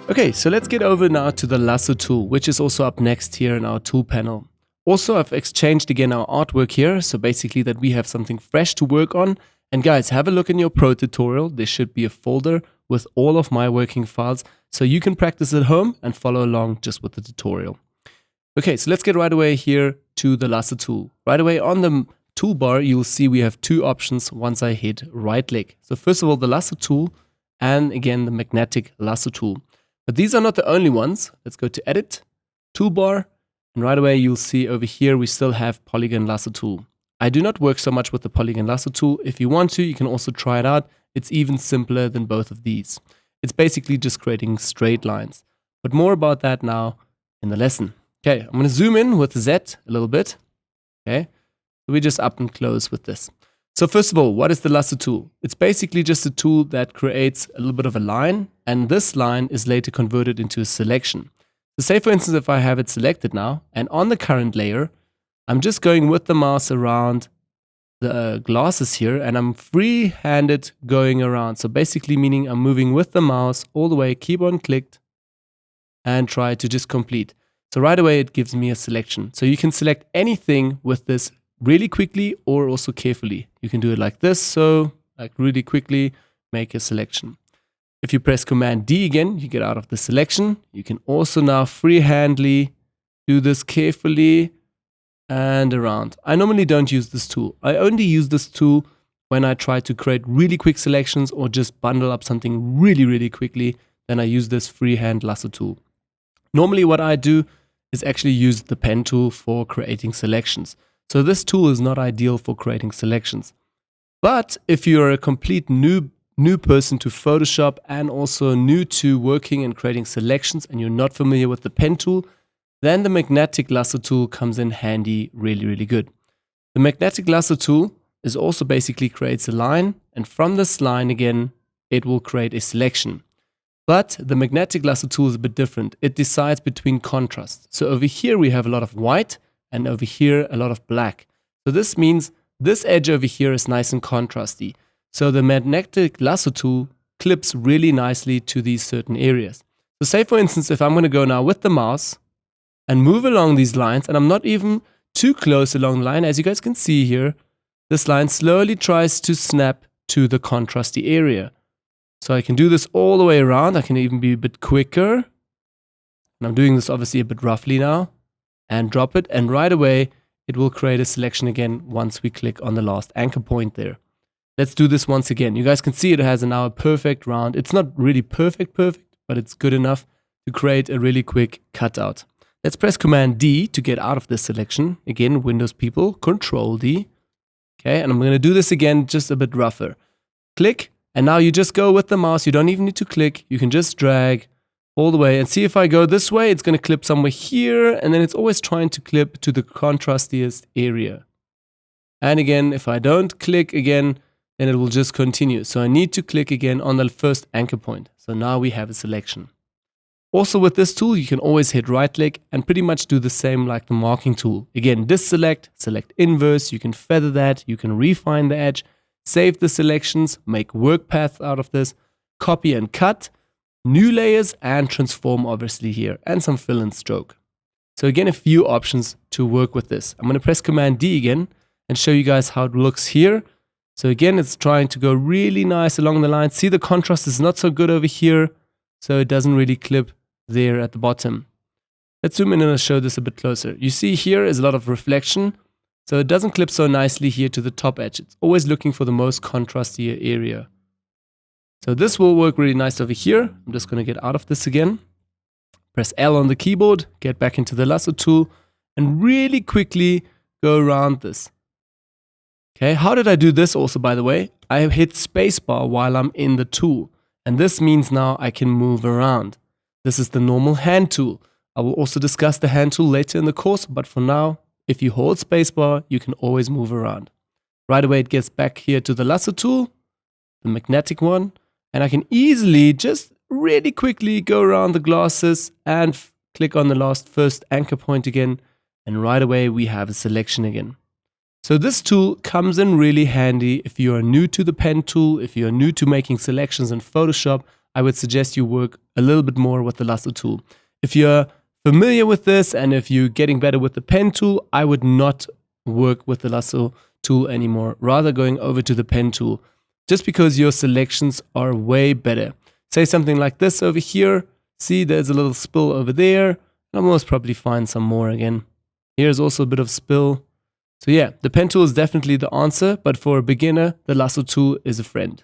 Okay, so let's get over now to the Lasso tool, which is also up next here in our tool panel. Also, I've exchanged again our artwork here, so basically that we have something fresh to work on. And guys, have a look in your pro tutorial. There should be a folder with all of my working files, so you can practice at home and follow along just with the tutorial. Okay, so let's get right away here to the Lasso tool. Right away on the toolbar, you'll see we have two options once I hit right click. So first of all, the Lasso tool, and again, the magnetic Lasso tool. But these are not the only ones. Let's go to Edit, Toolbar, and right away you'll see over here we still have Polygon Lasso tool. I do not work so much with the Polygon Lasso tool. If you want to, you can also try it out. It's even simpler than both of these. It's basically just creating straight lines. But more about that now in the lesson. Okay, I'm going to zoom in with Z a little bit. Okay, we just up and close with this. So first of all, what is the Lasso tool? It's basically just a tool that creates a little bit of a line, and this line is later converted into a selection. So say for instance, if I have it selected now, and on the current layer, I'm just going with the mouse around the glasses here, and I'm free-handed going around. So basically meaning I'm moving with the mouse all the way, keyboard clicked, and try to just complete. So right away it gives me a selection. So you can select anything with this really quickly or also carefully. You can do it like this, so like really quickly make a selection. If you press Command D again, you get out of the selection. You can also now freehandly do this carefully and around. I normally don't use this tool. I only use this tool when I try to create really quick selections or just bundle up something really quickly. Then I use this freehand Lasso tool. Normally what I do is actually use the pen tool for creating selections. So this tool is not ideal for creating selections. But if you're a complete new person to Photoshop and also new to working and creating selections and you're not familiar with the pen tool, then the magnetic Lasso tool comes in handy really good. The magnetic Lasso tool is also basically creates a line, and from this line again, it will create a selection. But the magnetic Lasso tool is a bit different. It decides between contrast. So over here we have a lot of white, and over here a lot of black. So this means this edge over here is nice and contrasty. So the magnetic Lasso tool clips really nicely to these certain areas. So say for instance, if I'm going to go now with the mouse and move along these lines, and I'm not even too close along the line, as you guys can see here, this line slowly tries to snap to the contrasty area. So I can do this all the way around. I can even be a bit quicker. And I'm doing this obviously a bit roughly now. And drop it, and right away it will create a selection again once we click on the last anchor point there. Let's do this once again. You guys can see it has now a perfect round. It's not really perfect, but it's good enough to create a really quick cutout. Let's press Command D to get out of this selection. Again, Windows people, Control D. Okay, and I'm going to do this again just a bit rougher. Click, and now you just go with the mouse. You don't even need to click. You can just drag all the way, and see if I go this way, it's going to clip somewhere here, and then it's always trying to clip to the contrastiest area. And again, if I don't click again, then it will just continue. So I need to click again on the first anchor point. So now we have a selection. Also with this tool, you can always hit right click and pretty much do the same like the marking tool. Again, deselect, select inverse, you can feather that, you can refine the edge, save the selections, make work paths out of this, copy and cut, new layers, and transform obviously here, and some fill and stroke. So again, a few options to work with this. I'm going to press Command D again and show you guys how it looks here. So again, it's trying to go really nice along the line. See, the contrast is not so good over here, so it doesn't really clip there at the bottom. Let's zoom in and I'll show this a bit closer. You see here is a lot of reflection, so it doesn't clip so nicely here to the top edge. It's always looking for the most contrasty area. So this will work really nice over here. I'm just going to get out of this again. Press L on the keyboard, get back into the Lasso tool, and really quickly go around this. Okay, how did I do this also, by the way? I hit spacebar while I'm in the tool. And this means now I can move around. This is the normal hand tool. I will also discuss the hand tool later in the course, but for now, if you hold spacebar, you can always move around. Right away it gets back here to the Lasso tool, the magnetic one. And I can easily just really quickly go around the glasses and click on the first anchor point again. And right away we have a selection again. So this tool comes in really handy if you are new to the pen tool, if you are new to making selections in Photoshop. I would suggest you work a little bit more with the lasso tool. If you're familiar with this and if you're getting better with the pen tool, I would not work with the lasso tool anymore, rather going over to the pen tool, just because your selections are way better. Say something like this over here. See, there's a little spill over there. I'll most probably find some more again. Here's also a bit of spill. So yeah, the pen tool is definitely the answer, but for a beginner, the lasso tool is a friend.